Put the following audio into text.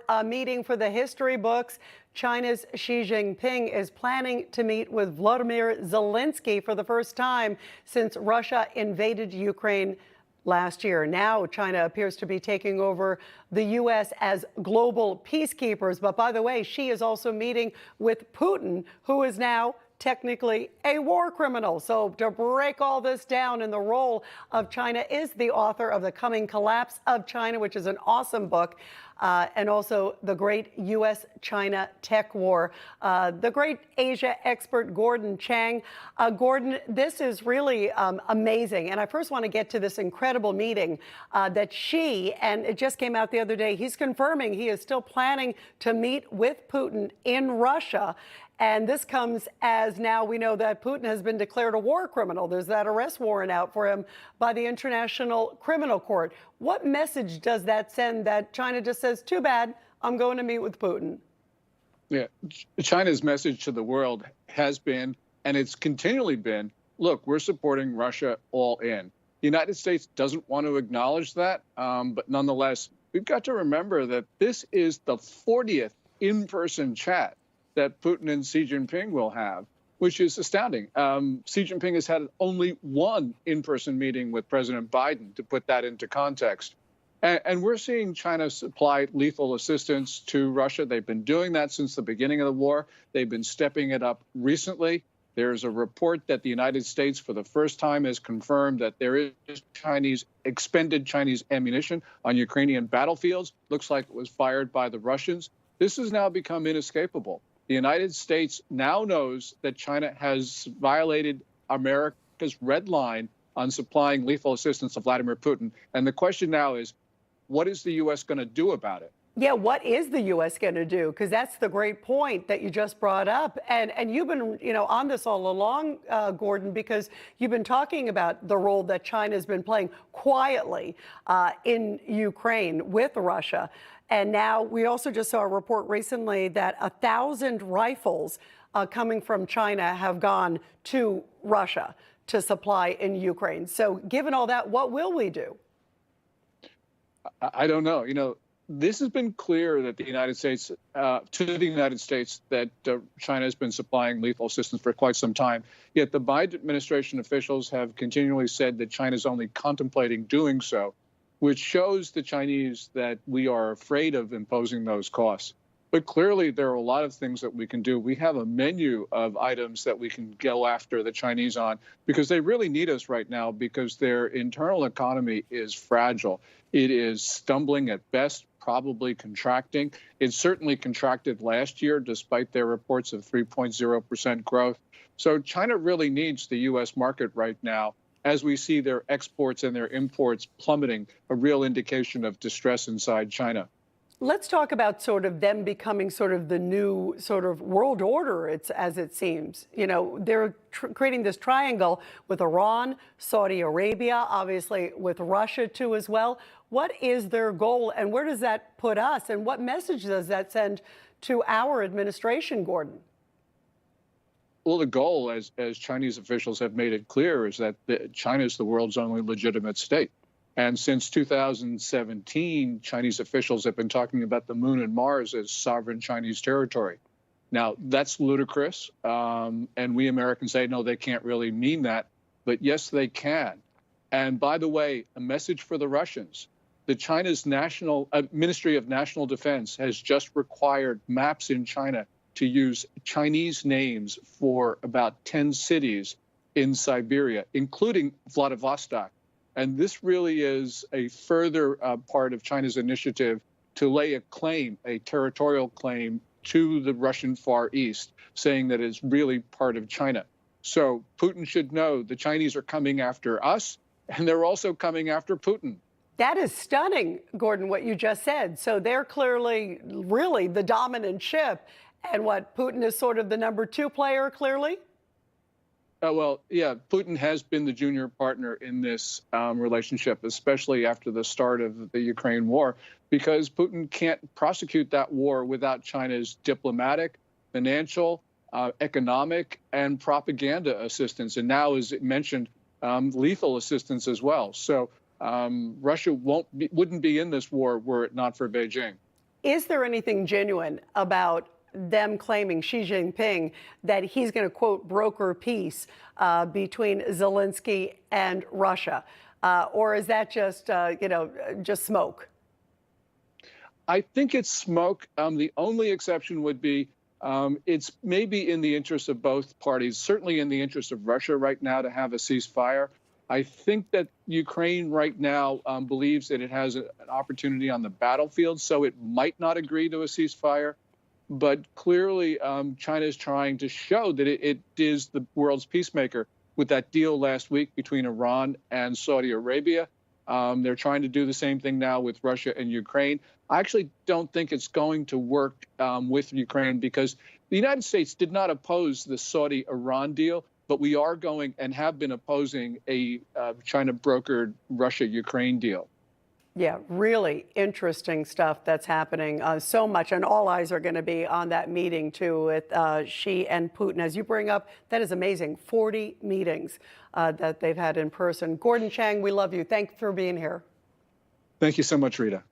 a meeting for the history books. China's Xi Jinping is planning to meet with Vladimir Zelensky for the first time since Russia invaded Ukraine last year. Now, China appears to be taking over the U.S. as global peacekeepers. But by the way, Xi is also meeting with Putin, who is now technically a war criminal. So to break all this down in the role of China is the author of The Coming Collapse of China, which is an awesome book, and also The Great U.S.-China Tech War. The great Asia expert, Gordon Chang. Gordon, this is really amazing. And I first want to get to this incredible meeting that Xi, and it just came out the other day, he's confirming he is still planning to meet with Putin in Russia. And this comes as now we know that Putin has been declared a war criminal. There's that arrest warrant out for him by the International Criminal Court. What message does that send that China just says, too bad, I'm going to meet with Putin? Yeah, China's message to the world has been, and it's continually been, look, we're supporting Russia all in. The United States doesn't want to acknowledge that, but nonetheless, we've got to remember that this is the 40th in-person chat that Putin and Xi Jinping will have, which is astounding. Xi Jinping has had only one in-person meeting with President Biden, to put that into context. And we're seeing China supply lethal assistance to Russia. They've been doing that since the beginning of the war. They've been stepping it up recently. There's a report that the United States, for the first time, has confirmed that there is expended Chinese ammunition on Ukrainian battlefields. Looks like it was fired by the Russians. This has now become inescapable. The United States now knows that China has violated America's red line on supplying lethal assistance to Vladimir Putin. And the question now is, what is the U.S. going to do about it? Yeah, what is the U.S. going to do? Because that's the great point that you just brought up. And you've been, on this all along, Gordon, because you've been talking about the role that China's been playing quietly in Ukraine with Russia. And now we also just saw a report recently that 1,000 rifles coming from China have gone to Russia to supply in Ukraine. So given all that, what will we do? I don't know. This has been clear that the United States, that China has been supplying lethal assistance for quite some time. Yet the Biden administration officials have continually said that China is only contemplating doing so, which shows the Chinese that we are afraid of imposing those costs. But clearly, there are a lot of things that we can do. We have a menu of items that we can go after the Chinese on, because they really need us right now, because their internal economy is fragile. It is stumbling at best, probably contracting. It certainly contracted last year, despite their reports of 3.0% growth. So China really needs the U.S. market right now, as we see their exports and their imports plummeting, a real indication of distress inside China. Let's talk about sort of them becoming sort of the new sort of world order, as it seems. They're creating this triangle with Iran, Saudi Arabia, obviously with Russia too as well. What is their goal, and where does that put us, and what message does that send to our administration, Gordon? Well, the goal, as Chinese officials have made it clear, is that China is the world's only legitimate state. And since 2017, Chinese officials have been talking about the moon and Mars as sovereign Chinese territory. Now, that's ludicrous. And we Americans say, no, they can't really mean that. But yes, they can. And by the way, a message for the Russians. The China's Ministry of National Defense has just required maps in China to use Chinese names for about 10 cities in Siberia, including Vladivostok. And this really is a further part of China's initiative to lay a claim, a territorial claim, to the Russian Far East, saying that it's really part of China. So Putin should know the Chinese are coming after us, and they're also coming after Putin. That is stunning, Gordon, what you just said. So they're clearly really the dominant ship. And what, Putin is sort of the number two player, clearly? Well, yeah, Putin has been the junior partner in this relationship, especially after the start of the Ukraine war, because Putin can't prosecute that war without China's diplomatic, financial, economic, and propaganda assistance. And now, as it mentioned, lethal assistance as well. So Russia wouldn't be in this war were it not for Beijing. Is there anything genuine about them claiming, Xi Jinping, that he's going to, quote, broker peace between Zelensky and Russia? Or is that just, just smoke? I think it's smoke. The only exception would be it's maybe in the interest of both parties, certainly in the interest of Russia right now to have a ceasefire. I think that Ukraine right now believes that it has an opportunity on the battlefield, so it might not agree to a ceasefire. But clearly, China is trying to show that it is the world's peacemaker with that deal last week between Iran and Saudi Arabia. They're trying to do the same thing now with Russia and Ukraine. I actually don't think it's going to work with Ukraine because the United States did not oppose the Saudi-Iran deal, but we are going and have been opposing a China-brokered Russia-Ukraine deal. Yeah, really interesting stuff that's happening so much. And all eyes are going to be on that meeting, too, with Xi and Putin. As you bring up, that is amazing. 40 meetings that they've had in person. Gordon Chang, we love you. Thanks for being here. Thank you so much, Rita.